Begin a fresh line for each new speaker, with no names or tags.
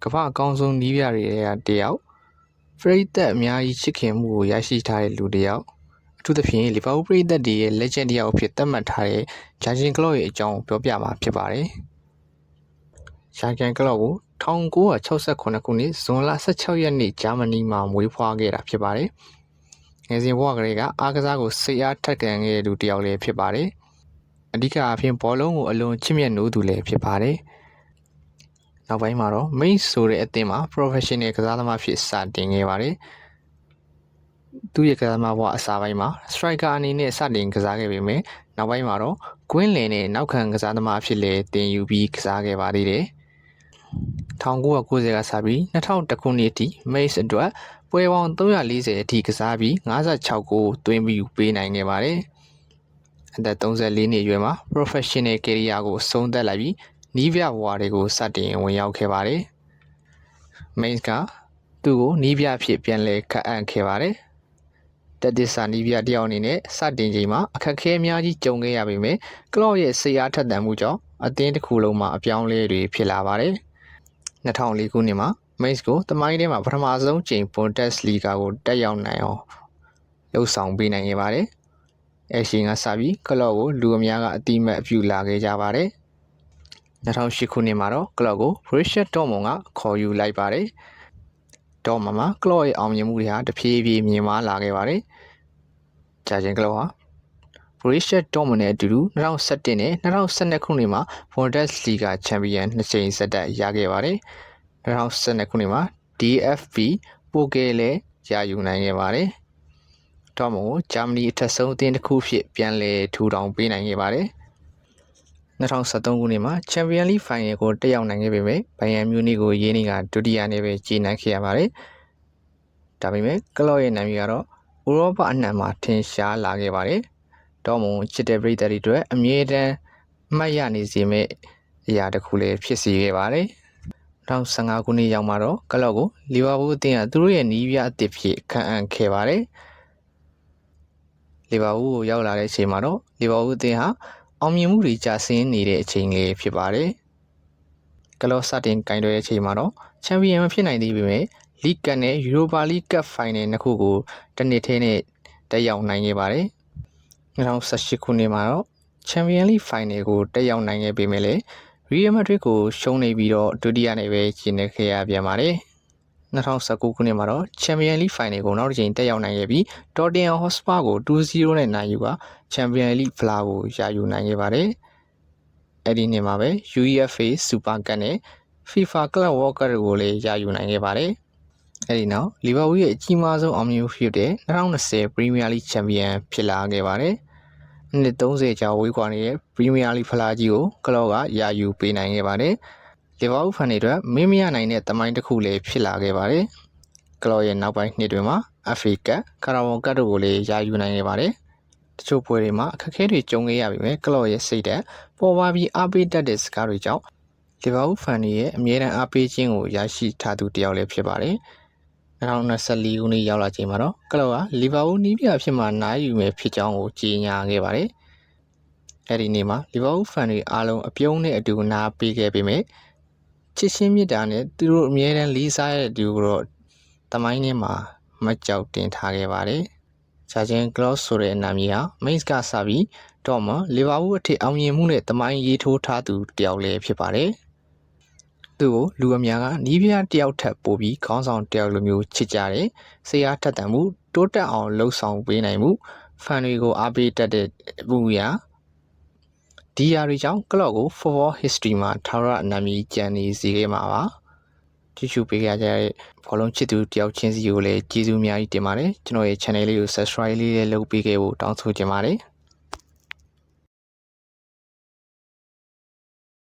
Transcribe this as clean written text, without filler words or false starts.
ကမ္ဘာအကောင်းဆုံးနည်းပြတွေထဲကတစ်ယောက်ပရိသတ်အများကြီးချစ်ခင်မှုကိုရရှိထားတဲ့လူတစ်ယောက်အထူးသဖြင့်လီဗာပူးပရိသတ်တွေရဲ့ legend တစ်ယောက်အဖြစ်သတ်မှတ်ထားတဲ့ဂျာဂင်ကလော့ရဲ့အကြောင်းပြောပြမှာဖြစ်ပါတယ်။ဂျာဂင်ကလော့ကို1968ခုနှစ်ဇွန်လ16ရက်နေ့ဂျာမနီမှာမွေးဖွားခဲ့တာဖြစ်ပါတယ်။ငယ်စဉ်ဘဝကလေးကအားကစားကိုစိတ်အားထက်သန်ခဲ့တဲ့လူတစ်ယောက်လည်းဖြစ်ပါတယ်။အဓိကအဖြစ်ဘောလုံးကိုအလွန်ချစ်မြတ်နိုးသူလည်းဖြစ်ပါတယ်။နောက်ပိုင်းမှာတော့ Mainz ဆိုတဲ့အသင်းမှာ professional ကစားသမားဖြစ်စတင်ခဲ့ပါတယ်။သူ့ရဲ့ကစားသမားဘဝအစပိုင်းမှာ striker အနေနဲ့စတင်ကစားခဲ့ပေမဲ့နောက်ပိုင်းမှာတော့ကွင်းလင်နဲ့နောက်ခံကစားသမားအဖြစ်လည်းတင်ယူပြီးကစားခဲ့ပါသေးတယ်။1990ကစပြီး2001ခုနှစ်အထိ Mainz အတွက်ပွဲပေါင်း340အထိကစားပြီး56ဂိုးသွင်းပြီးပေးနိုင်ခဲ့ပါတယ်။အသက်34နှစ်အရွယ်မှာ professional career ကိုအဆုံးသတ်လိုက်ပြီးနီးပြဘဝတွေကိုစတင်ဝင်ရောက်ခဲ့ပါတယ်။ Mainz ကသူ့ကိုနီးပြဖြစ်ပြန်လည်ခန့်အပ်ခဲ့ပါတယ်။တက်သစ်စာနီးပြတယောက်အနေနဲ့စတင်ချိန်မှာအခက်အခဲအများကြီးကြုံခဲ့ရပေမဲ့ကလော့ရဲ့စိတ်အားထက်သန်မှုကြောင့်အသင်းတစ်ခုလုံးမှာအပြောင်းအလဲတွေဖြစ်လာပါတယ်။2004ခုနှစ်မှာ Mainz ကိုသမိုင်းထဲမှာပထမဆုံးချိန် Bundesliga ကိုတက်ရောက်နိုင်အောင်လှုပ်ဆောင်ပေးနိုင်ခဲ့ပါတယ်။အဲချိန်ကစပြီးကလော့ကိုလူအများကအတိအမှတ်ပြုလာခဲ့ကြပါတယ်။2008ခုနှစ်မှာတော့ကလော့ကို Borussia Dortmund ကခေါ်ယူလိုက်ပါတယ်။ဒေါ်မှာကလော့ရဲ့အောင်မြင်မှုတွေဟာတဖြည်းဖြည်းမြင့်မားလာခဲ့ပါတယ်။ဂျာဂင်ကလော့ဟာ Borussia Dortmund နဲ့အတူတူ2011နဲ့2012ခုနှစ်မှာ Bundesliga ချန်ပီယံ2ချိန်ဆက်တိုက်ရခဲ့ပါတယ်။2012ခုနှစ်မှာ DFB ပိုကယ်လည်းရယူနိုင်ခဲ့ပါတယ်။ဒေါ်ကိုဂျာမနီအထက်ဆုံးအသင်းတစ်ခုဖြစ်ပြန်လည်ထူထောင်ပေးနိုင်ခဲ့ပါတယ်။2013ခုနှစ်မှာ Champions League Final ကိုတက်ရောက်နိုင်ခဲ့ပေမဲ့ဘိုင်ယန်မြူးနစ်ကိုရေးနေကဒုတိယနဲ့ပဲကျေနပ်ခဲ့ရပါတယ်။ဒါပေမဲ့ကလော့ရဲ့နာမည်ကတော့ဥရောပအနှံ့မှာထင်ရှားလာခဲ့ပါတယ်။ဒေါ်မွန်ချစ်တဲ့ပရိသတ်တွေအတွက်အမြဲတမ်းမှတ်ရနေစေမယ့်အရာတစ်ခုလည်းဖြစ်စေခဲ့ပါတယ်။2015ခုနှစ်ရောက်မှာတော့ကလော့ကိုလီဗာပူးအသင်းကသူတို့ရဲ့နီးပြအသစ်ဖြစ်ခန့်အပ်ခဲ့ပါတယ်။လီဗာပူးကိုရောက်လာတဲ့အချိန်မှာတော့လီဗာပူးအသင်းဟာအောင်မြင်မှုတွေကျဆင်းနေတဲ့အချိန်လေးဖြစ်ပါတယ်။ကလော့စတင်ကင်တွယ်တဲ့အချိန်မှာတော့ချန်ပီယံမဖြစ်နိုင်သေးပေမဲ့လီဂ်ကပ်နဲ့ယူရိုပါလိဂ်ကပ်ဖိုင်နယ်နှစ်ခုကိုတစ်နှစ်ထဲနဲ့တက်ရောက်နိုင်ခဲ့ပါတယ်။2018ခုနှစ်မှာတော့ချန်ပီယံလိဂ်ဖိုင်နယ်ကိုတက်ရောက်နိုင်ခဲ့ပေမဲ့လည်းရီယယ်မက်ဒရစ်ကိုရှုံးနေပြီးတော့ဒုတိယနဲ့ပဲကျင်းနေခဲ့ရပြန်ပါတယ်။2019ခုနှစ်မှာတော့ချန်ပီယံလိဂ်ဖိုင်နယ်ကိုနောက်တစ်ချိန်တက်ရောက်နိုင်ခဲ့ပြီးတော်တင်ဟမ်ဟော့စပါကို 2-0 နဲ့နိုင်ယူကချန်ပီယံလိဂ်ဖလားကိုရယူနိုင်ခဲ့ပါတယ်။အဲ့ဒီနှစ်မှာပဲ UEFA Super Cup နဲ့ FIFA Club World Cup ကိုလည်းရယူနိုင်ခဲ့ပါတယ်။အဲ့ဒီနောက်လီဗာပူးရဲ့အကြီးမားဆုံးအောင်မြင်မှုဖြစ်တဲ့2020 Premier League Champion ဖြစ်လာခဲ့ပါတယ်။နှစ်30ကြာဝေးကွာနေတဲ့ Premier League ဖလားကြီးကိုကလော့ကရယူပေးနိုင်ခဲ့ပါတယ်။လီဗာပူးဖန်တွေအတွက်မင်းမရနိုင်တဲ့သမိုင်းတစ်ခုလည်းဖြစ်လာခဲ့ပါတယ်။ကလော့ရဲ့နောက်ပိုင်းနှစ်တွေမှာ FA Cup ကာရာဘောင်ကပ်တို့ကိုလည်းရယူနိုင်ခဲ့ပါတယ်။တချို့ပွဲတွေမှာအခက်အခဲတွေကြုံခဲ့ရပေမဲ့ကလော့ရဲ့စိတ်ဓာတ်ပေါ်ပါပြီးအားပေးတတ်တဲ့စကားတွေကြောင့်လီဗာပူးဖန်တွေရဲ့အမြဲတမ်းအားပေးခြင်းကိုရရှိထားသူတစ်ယောက်လည်းဖြစ်ပါတယ်။2024ခုနှစ်ရောက်လာချိန်မှာတော့ကလော့ကလီဗာပူးနီးပြအဖြစ်မှနိုင်ယူမယ်ဖြစ်ကြောင်းကိုကြေညာခဲ့ပါတယ်။အဲဒီနေ့မှာလီဗာပူးဖန်တွေအားလုံးအပြုံးနဲ့အတူနားပေးခဲ့ပေမဲ့ချစ်ချင်းမြတ်တာနဲ့သူတို့အမြဲတမ်းလေးစားရတဲ့သူတို့တမိုင်းထဲမှာမကြောက်တင်ထားခဲ့ပါတယ်။ဂျာဂင်ကလော့ဆိုတဲ့နာမည်ဟာ Mainz ကစပြီးတော့မှလီဗာပူးအထက်အောင်မြင်မှုနဲ့တမိုင်းရေးထိုးထားသူတယောက်လည်းဖြစ်ပါတယ်။သူ့ကိုလူအများကနီးပြတယောက်ထက်ပိုပြီးခေါင်းဆောင်တယောက်လိုမျိုးချစ်ကြတယ်။စိတ်အားထက်သန်မှုတိုးတက်အောင်လှုပ်ဆောင်ပေးနိုင်မှုဖန်တွေကိုအားပေးတတ်တဲ့မှုရာဒီယာတွေကြောင့်ကလော့ကို Football History မှာထာဝရနာမည်ကျန်နေစေခဲ့မှာပါ။ကြည့်ရှုပေးကြတဲ့ဘောလုံးချစ်သူတယောက်ချင်းစီကိုလည်းကျေးဇူးအများကြီးတင်ပါတယ်။ကျွန်တော်ရဲ့ channel လေးကို subscribe လေးလုပ်ပေးခဲ့ဖို့တောင်းဆိုချင်ပါတယ်။